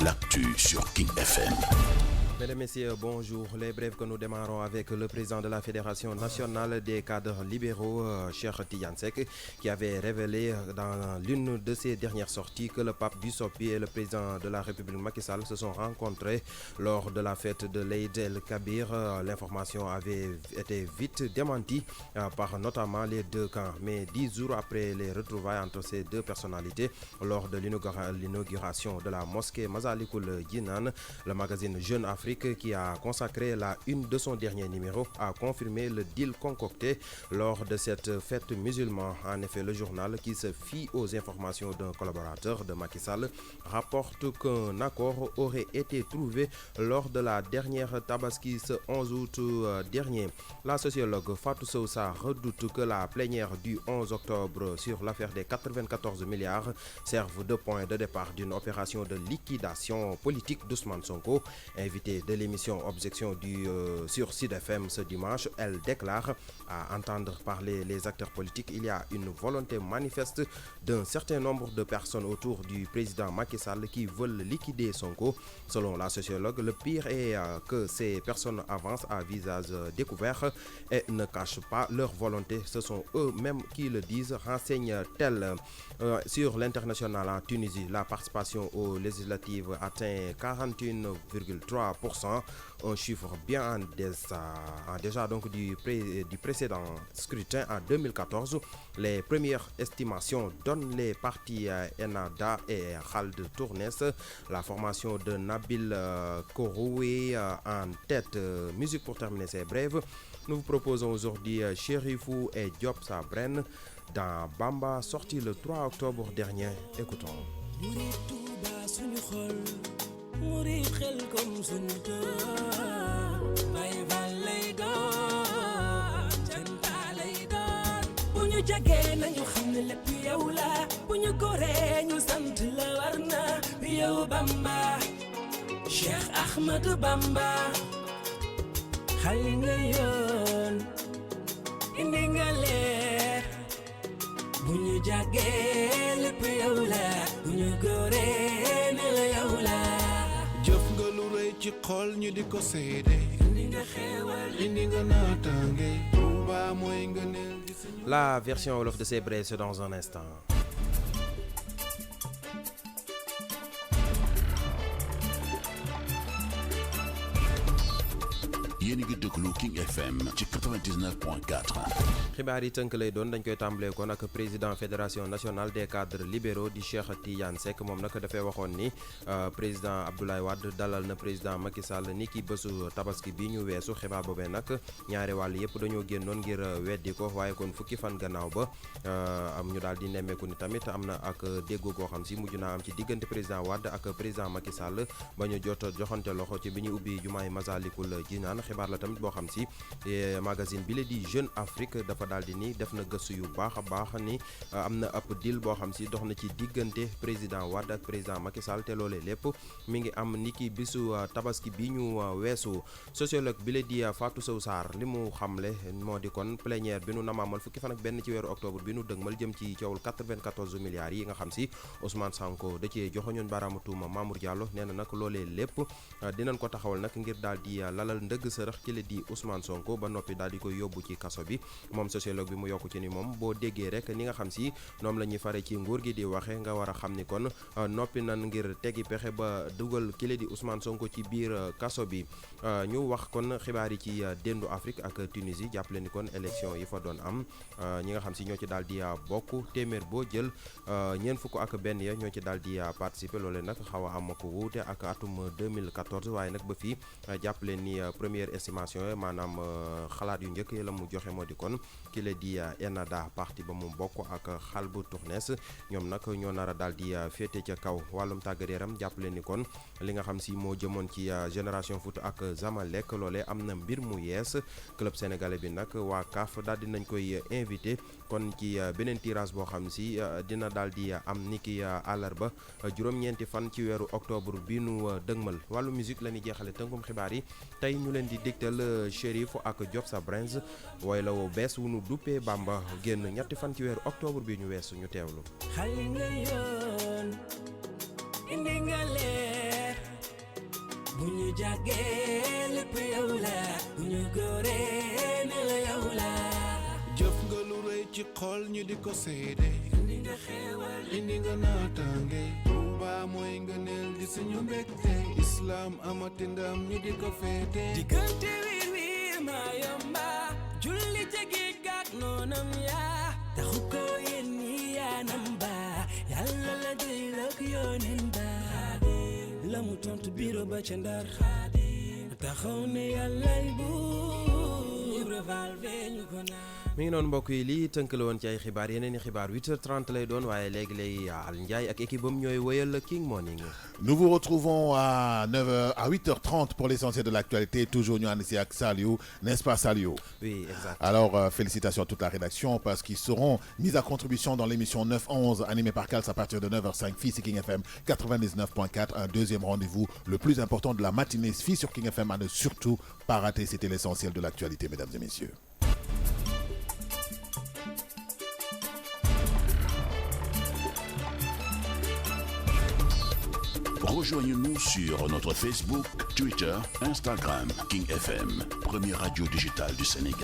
l'actu sur King FM. Mesdames, Messieurs, bonjour. Les brèves que nous démarrons avec le président de la Fédération nationale des cadres libéraux, Cheikh Tidiane Seck, qui avait révélé dans l'une de ses dernières sorties que le pape Bissopi et le président de la République Macky Sall se sont rencontrés lors de la fête de l'Eid el-Kabir. L'information avait été vite démentie par notamment les deux camps. Mais 10 jours après les retrouvailles entre ces deux personnalités, lors de l'inauguration de la mosquée Masalikul Jinan, le magazine Jeune Afrique, qui a consacré la une de son dernier numéro, a confirmé le deal concocté lors de cette fête musulmane. En effet, le journal, qui se fie aux informations d'un collaborateur de Macky Sall, rapporte qu'un accord aurait été trouvé lors de la dernière Tabaski ce 11 août dernier. La sociologue Fatou Sousa redoute que la plénière du 11 octobre sur l'affaire des 94 milliards serve de point de départ d'une opération de liquidation politique d'Ousmane Sonko. Invité de l'émission Objection sur Sud FM ce dimanche, elle déclare: à entendre parler les acteurs politiques, il y a une volonté manifeste d'un certain nombre de personnes autour du président Macky Sall qui veulent liquider Sonko. Selon la sociologue, le pire est que ces personnes avancent à visage découvert et ne cachent pas leur volonté. Ce sont eux-mêmes qui le disent, renseigne-t-elle. Sur l'international, en Tunisie, la participation aux législatives atteint 41,3%, un chiffre bien en déjà donc du précédent scrutin en 2014. Les premières estimations donnent les partis Ennahda et Khald Tournès, la formation de Nabil Koroui en tête. Musique pour terminer ces brèves. Nous vous proposons aujourd'hui Chérifou et Diop Sabren dans Bamba, sorti le 3 octobre dernier. Écoutons. Murid xel comme sunu doon Baay Faal lay doon canta lay doon bu ñu jagee nañu xam ne lépp yow la bu ñu goree ñu sant la war na yow Bamba Cheikh Ahmadou Bamba xal nga yoon indi nga leer bu ñu jagee lépp yow la bu ñu goree ne la yow la jëf nga lu rëy ci xol ñu di ko seede indi nga xéewal indi nga naataange Touba mooy nga neel. La version wolof de ces brèves dans un instant. yéen a ngi déglu King FM ci 99.4. xibaar yi tënk lay doon dañ koy tàmbalee kon ak président fédération nationale des cadres libéraux di Cheikh Tidiane Seck. moom nag dafay waxoon ni président Abdoulaye Wade dalal na président Macky Sall ni ki bésu tabaski bi ñu weesu. xibaar boobee nag ñaari wàll yëpp dañoo génnoon ngir weddi ko, waaye kon fukki fan gannaaw ba am ñu daal di nemmeeku ni tamit am na ak déggoo goo xam si mujj naa am ci diggante président Wade ak président Macky Sall ba ñu joxante loxo ci bi ñu ubbi jumaay Masalikul Jinaan. xibaar la tamit boo xam si magazine bi la di Jeune Afrique dafa daal di ni def na gëstu yu baax a baax ni am na ab deal boo xam si dox na ci diggante président Wade ak président Macky Sall te loolee lépp mi ngi am niki bisu tabaski bi ñu weesu. sociologue bi la di Fatou Sow Sarr li mu xamle moo di kon plénière bi nu namaamal fukki fan ak benn ci weeru octobre bi nu dëgmal jëm ci coowul 94 milliards yi nga xam si Ousmane Sonko da cee joxoñoon baaraamu tuuma Mamour Diallo. nee na nag loolee lépp dinañ ko taxawal nag ngir daal di lalal ndëgg sërëx ci la di Ousmane Sonko ba noppi daal di koy yóbbu ci kaso bi. moom sociologue bi mu yokku ci ni moom boo déggee rek ni nga xam si ñoom la ñuy fare ci nguur gi di waxe nga war a xam ni kon noppi nan ngir tegi pexe ba dugal ki la di Ousmane Sonko ci biir kaso bi. ñu wax kon xibaar yi ci dendu Afrique ak Tunisie. jàppale ni kon élection yi fa doon am ñi nga xam si ñoo ci daal di bokk téeméer boo jël ñeent fukk ak benn ya ñoo ci daal di participer. loolee nag xaw a am ko wuute ak atum 2014 waaye nag ba fii jàppale ni première estimation maanaam xalaat yu njëkk la mu joxe moo di kon ki la di Ennahda parti ba mu bokk ak Khald Tournès ñoom nag ñoo nar a daal di féete ca kaw. wàllum tàggat yaram jàppale ni kon li nga xam si moo jëmoon ci génération foot ak Zamalek loolee am na mbir mu yees. club sénégalais bi nag waa CAF daal di nañ koy invité kon ci beneen tirage boo xam si dina daal di am niki àllarba juróom-ñeenti fan ci weeru octobre bi nu dëgmal. wàllu musique la ñuy jeexale tënkum xibaar yi tey ñu leen di dégtal Chérif ak Diop Sabren woy la woo bees wu nu duppee Bamba génn ñetti fan ci weeru octobre bi ñu weesu ñu teewlu. xal nga yoon indi nga leer bu ñu jàggee lépp yow la bu ñu góoree ne la yow la jëf nga lu rëy ci xol ñu di ko seede indi nga xéewal indi nga naataange Tuuba mooy nga neel di suñu mbégte islam amati ndam ñu di ko féete diggante wiir maa yomba julli jegi gàk noonam yaa taxu ko yéen ñi yaanam ba yàlla la dey lak yoonen ba la mu tontu biro ba ca Ndar taxaw ne yàllay buur revalve ñu ko naa mi ngi noonu mbokk yi lii tënk la woon ci ay xibaar yeneen i xibaar 8h30 lay doon waaye léegi lay Al Ndiaye ak équipe am ñooy wëyal King Morning. Nous vous retrouvons à 8h30 pour l'essentiel de l'actualité, toujours nous ici avec Saliou, n'est-ce pas Saliou? Oui, exact. Alors, félicitations à toute la rédaction parce qu'ils seront mis à contribution dans l'émission 9-11 animée par Kals à partir de 9h05, Fils sur King FM 99.4, un deuxième rendez-vous, le plus important de la matinée, Fils sur King FM à ne surtout pas rater, c'était l'essentiel de l'actualité, mesdames et messieurs. Rejoignez-nous sur notre Facebook, Twitter, Instagram, King FM, première radio digitale du Sénégal.